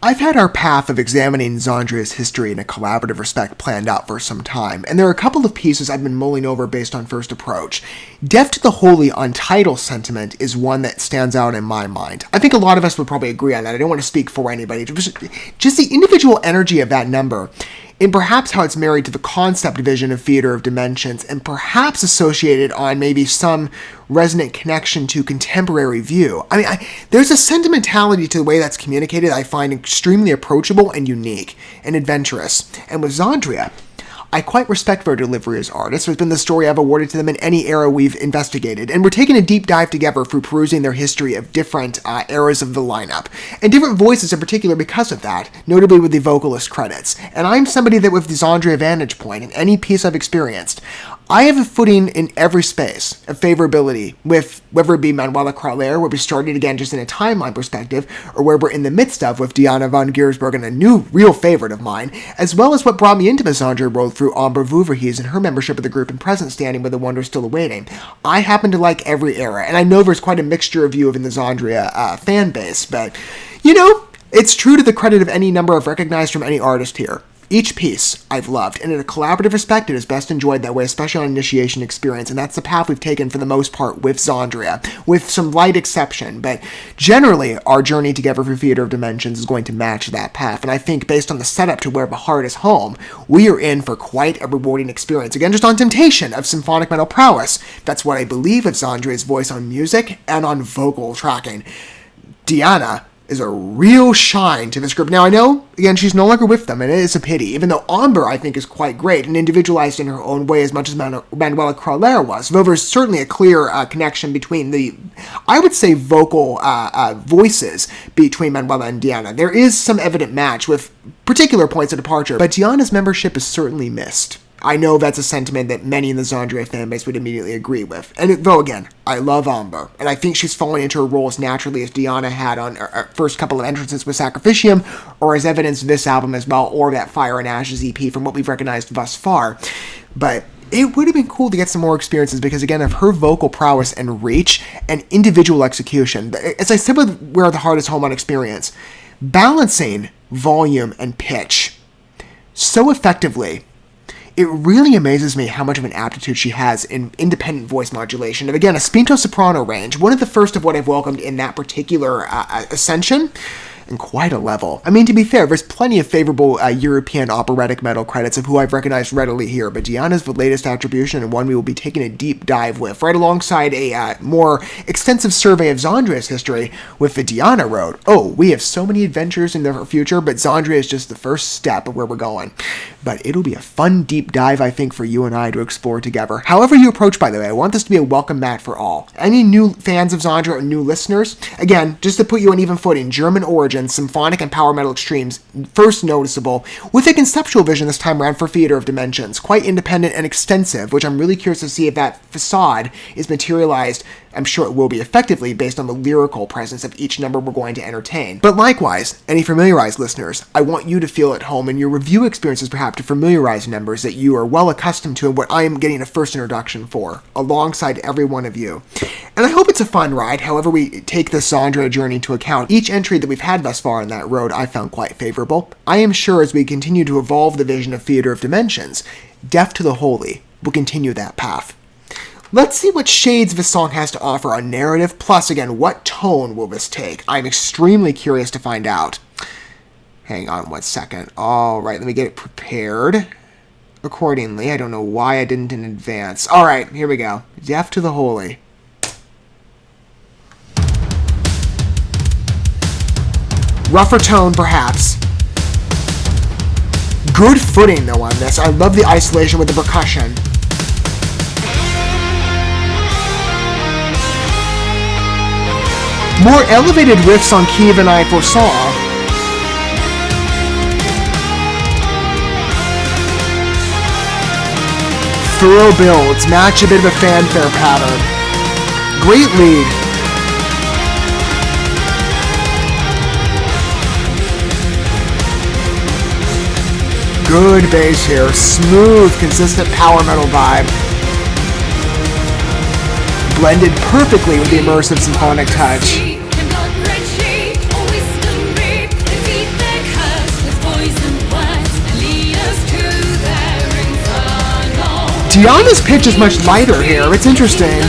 I've had our path of examining XANDRIA's history in a collaborative respect planned out for some time, and there are a couple of pieces I've been mulling over based on first approach. Deaf to the Holy Untitled sentiment is one that stands out in my mind. I think a lot of us would probably agree on that. I don't want to speak for anybody. Just the individual energy of that number, and perhaps how it's married to the concept vision of theater of dimensions, and perhaps associated on maybe some resonant connection to contemporary view. There's a sentimentality to the way that's communicated I find extremely approachable and unique and adventurous. And with XANDRIA, I quite respect their delivery as artists. There's been the story I've awarded to them in any era we've investigated, and we're taking a deep dive together through perusing their history of different eras of the lineup, and different voices in particular because of that, notably with the vocalist credits. And I'm somebody that with the XANDRIA vantage point, in any piece I've experienced, I have a footing in every space of favorability, with whether it be Manuela Crowler, where we started again just in a timeline perspective, or where we're in the midst of with Diana von Giersberg and a new real favorite of mine, as well as what brought me into the XANDRIA world through Amber Voorhees and her membership of the group and present standing with The Wonder Still Awaiting. I happen to like every era, and I know there's quite a mixture of you in the XANDRIA fan base, but, it's true to the credit of any number I've recognized from any artist here. Each piece I've loved, and in a collaborative respect, it is best enjoyed that way, especially on initiation experience, and that's the path we've taken for the most part with XANDRIA, with some light exception, but generally, our journey together through Theater of Dimensions is going to match that path, and I think based on the setup to where the heart is home, we are in for quite a rewarding experience, again, just on temptation of symphonic metal prowess. That's what I believe of XANDRIA's voice on music and on vocal tracking. Diana is a real shine to this group. Now, I know, again, she's no longer with them, and it is a pity, even though Amber, I think, is quite great and individualized in her own way as much as Manuela Crowler was, though there's certainly a clear connection between the, I would say, vocal voices between Manuela and Diana. There is some evident match with particular points of departure, but Diana's membership is certainly missed. I know that's a sentiment that many in the XANDRIA fanbase would immediately agree with. And though, again, I love Amber, and I think she's fallen into her role as naturally as Diana had on her first couple of entrances with Sacrificium, or as evidence of this album as well, or that Fire and Ashes EP from what we've recognized thus far. But it would have been cool to get some more experiences because, again, of her vocal prowess and reach and individual execution. As I said with Where the Heart is Home on Experience, balancing volume and pitch so effectively, it really amazes me how much of an aptitude she has in independent voice modulation. And again, a spinto soprano range, one of the first of what I've welcomed in that particular ascension, and quite a level. To be fair, there's plenty of favorable European operatic metal credits of who I've recognized readily here, but Diana's the latest attribution and one we will be taking a deep dive with, right alongside a more extensive survey of XANDRIA's history with the Diana Road. Oh, we have so many adventures in the future, but XANDRIA is just the first step of where we're going. But it'll be a fun deep dive, I think, for you and I to explore together. However you approach, by the way, I want this to be a welcome mat for all. Any new fans of XANDRIA or new listeners, again, just to put you on even footing, German origin, symphonic and power metal extremes, first noticeable, with a conceptual vision this time around for Theater of Dimensions, quite independent and extensive, which I'm really curious to see if that facade is materialized. I'm sure it will be effectively based on the lyrical presence of each number we're going to entertain. But likewise, any familiarized listeners, I want you to feel at home in your review experiences perhaps to familiarize numbers that you are well accustomed to and what I am getting a first introduction for, alongside every one of you. And I hope it's a fun ride, however we take the XANDRIA journey into account. Each entry that we've had thus far on that road I found quite favorable. I am sure as we continue to evolve the vision of Theater of Dimensions, Deaf to the Holy will continue that path. Let's see what shades this song has to offer on narrative, plus, again, what tone will this take? I'm extremely curious to find out. Hang on 1 second. Alright, let me get it prepared accordingly. I don't know why I didn't in advance. Alright, here we go. Deaf to the Holy. Rougher tone, perhaps. Good footing, though, on this. I love the isolation with the percussion. More elevated riffs on key than I foresaw. Thorough builds, match a bit of a fanfare pattern. Great lead. Good bass here, smooth, consistent power metal vibe. Blended perfectly with the immersive symphonic touch. Diana's pitch is much lighter here. It's interesting.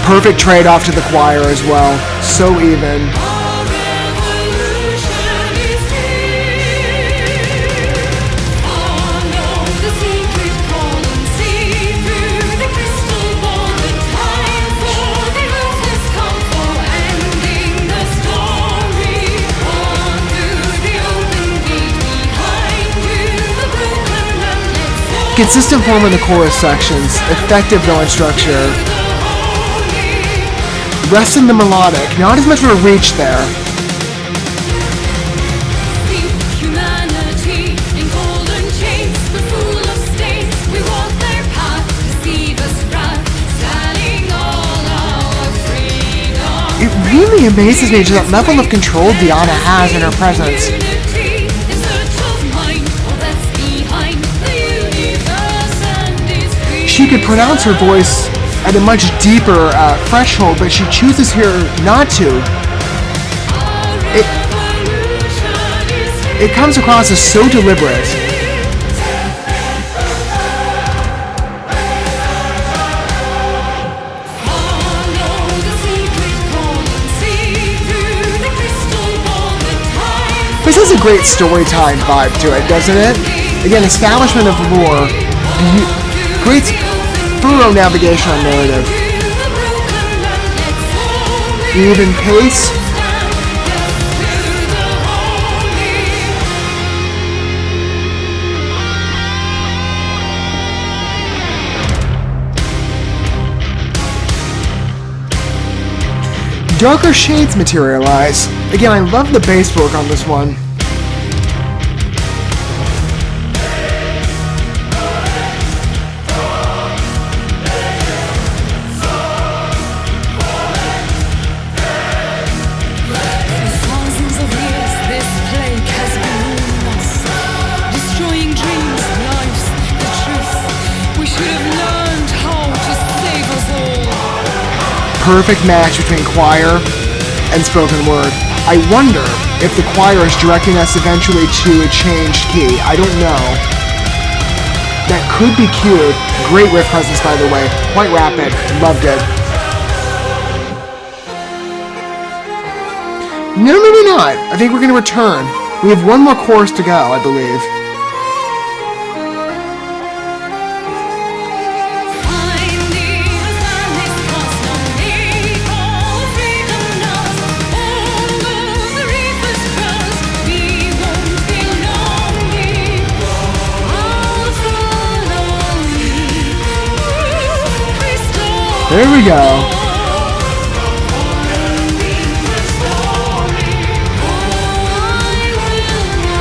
Perfect trade-off to the choir as well. So even. Consistent form in the chorus sections. Effective villain structure. Rest in the melodic, not as much of a reach there. It really amazes me just that level of control Diana has in her presence. She could pronounce her voice at a much deeper threshold, but she chooses here not to. It comes across as so deliberate. This has a great story time vibe to it, doesn't it? Again, establishment of lore, great thorough navigation on narrative. Even pace. Darker shades materialize. Again, I love the bass work on this one. Perfect match between choir and spoken word. I wonder if the choir is directing us eventually to a changed key. I don't know. That could be cued. Great riff presence, by the way. Quite rapid. Loved it. No, maybe not. I think we're going to return. We have one more chorus to go, I believe. There we go.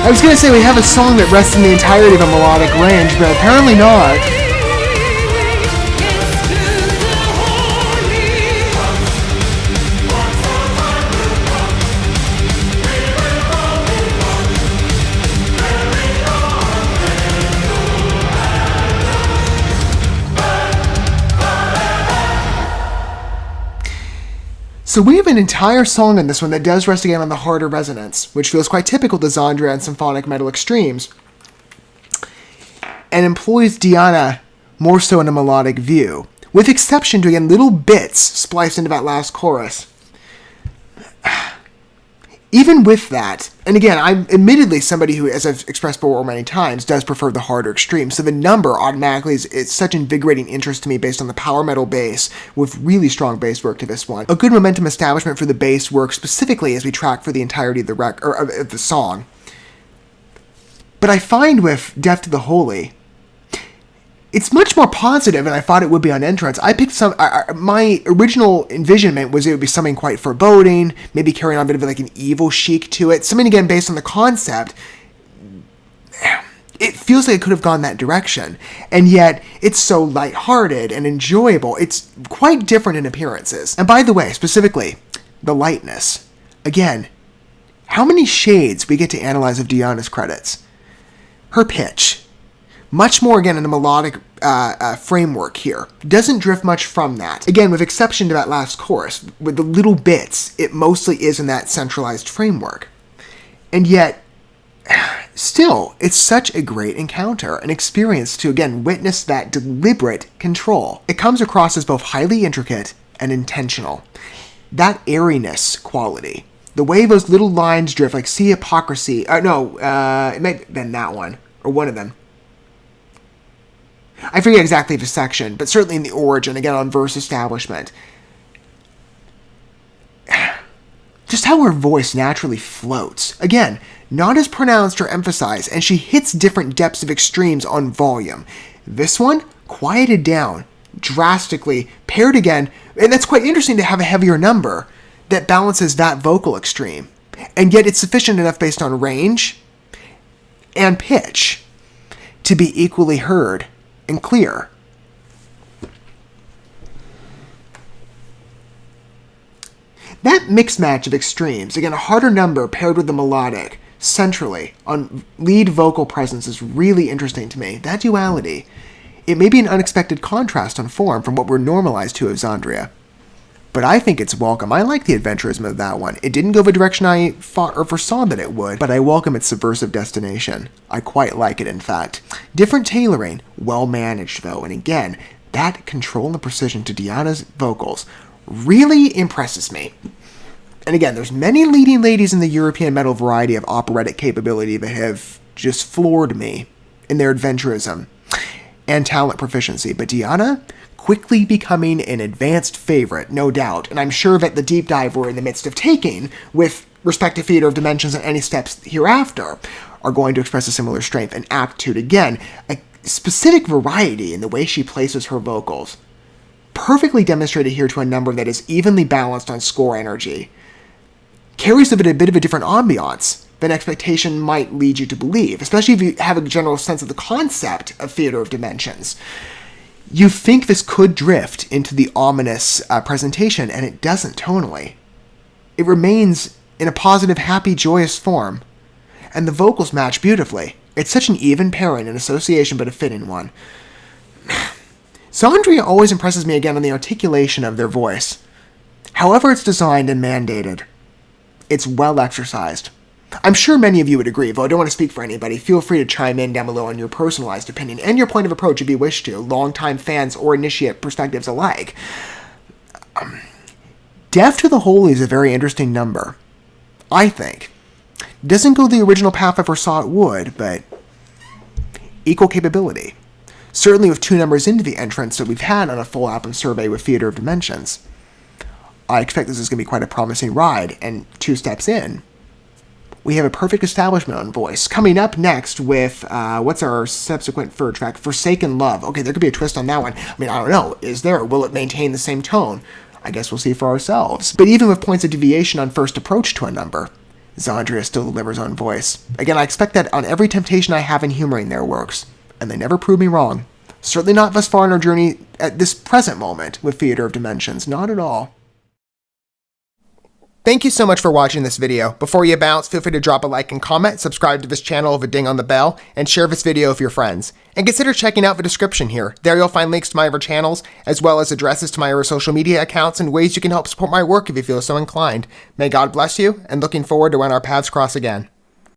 I was going to say we have a song that rests in the entirety of a melodic range, but apparently not. So we have an entire song in this one that does rest again on the harder resonance, which feels quite typical to XANDRIA and symphonic metal extremes, and employs Diana more so in a melodic view, with exception to, again, little bits spliced into that last chorus. Even with that, and again, I'm admittedly somebody who, as I've expressed before many times, does prefer the harder extreme, so the number automatically is such invigorating interest to me based on the power metal bass, with really strong bass work to this one. A good momentum establishment for the bass work, specifically as we track for the entirety of the song. But I find with Death to the Holy, it's much more positive than I thought it would be on entrance. I picked some. My original envisionment was it would be something quite foreboding, maybe carrying on a bit of like an evil chic to it. Something again based on the concept. It feels like it could have gone that direction, and yet it's so lighthearted and enjoyable. It's quite different in appearances. And by the way, specifically, the lightness. Again, how many shades we get to analyze of Diana's credits? Her pitch. Much more, again, in a melodic framework here. Doesn't drift much from that. Again, with exception to that last chorus, with the little bits, it mostly is in that centralized framework. And yet, still, it's such a great encounter, an experience to, again, witness that deliberate control. It comes across as both highly intricate and intentional. That airiness quality. The way those little lines drift, like see hypocrisy. It might have been that one, or one of them. I forget exactly the section, but certainly in the origin, again, on verse establishment. Just how her voice naturally floats. Again, not as pronounced or emphasized, and she hits different depths of extremes on volume. This one, quieted down, drastically, paired again, and that's quite interesting to have a heavier number that balances that vocal extreme. And yet it's sufficient enough based on range and pitch to be equally heard and clear. That mixed match of extremes, again, a harder number paired with the melodic, centrally, on lead vocal presence is really interesting to me. That duality, it may be an unexpected contrast on form from what we're normalized to of XANDRIA. But I think it's welcome. I like the adventurism of that one. It didn't go the direction I thought or foresaw that it would, but I welcome its subversive destination. I quite like it, in fact. Different tailoring, well managed though, and again, that control and precision to Diana's vocals really impresses me. And again, there's many leading ladies in the European metal variety of operatic capability that have just floored me in their adventurism and talent proficiency, but Diana quickly becoming an advanced favorite, no doubt, and I'm sure that the deep dive we're in the midst of taking, with respect to Theater of Dimensions and any steps hereafter, are going to express a similar strength and aptitude. Again, a specific variety in the way she places her vocals. Perfectly demonstrated here to a number that is evenly balanced on score energy. Carries with it a bit of a different ambiance than expectation might lead you to believe, especially if you have a general sense of the concept of Theater of Dimensions. You think this could drift into the ominous presentation, and it doesn't tonally. It remains in a positive, happy, joyous form, and the vocals match beautifully. It's such an even pairing and association, but a fitting one. XANDRIA always impresses me again on the articulation of their voice. However it's designed and mandated, it's well exercised. I'm sure many of you would agree, though I don't want to speak for anybody. Feel free to chime in down below on your personalized opinion and your point of approach if you wish to, longtime fans or initiate perspectives alike. Deaf to the Holy is a very interesting number, I think. Doesn't go the original path I foresaw it would, but equal capability. Certainly with 2 numbers into the entrance that we've had on a full album survey with Theater of Dimensions. I expect this is going to be quite a promising ride, and 2 steps in, we have a perfect establishment on voice. Coming up next with, what's our subsequent third track? Forsaken Love. Okay, there could be a twist on that one. I mean, I don't know. Is there? Will it maintain the same tone? I guess we'll see for ourselves. But even with points of deviation on first approach to a number, XANDRIA still delivers on voice. Again, I expect that on every temptation I have in humoring their works, and they never prove me wrong. Certainly not thus far in our journey at this present moment with Theater of Dimensions. Not at all. Thank you so much for watching this video. Before you bounce, feel free to drop a like and comment, subscribe to this channel with a ding on the bell, and share this video with your friends. And consider checking out the description here. There you'll find links to my other channels, as well as addresses to my other social media accounts and ways you can help support my work if you feel so inclined. May God bless you, and looking forward to when our paths cross again.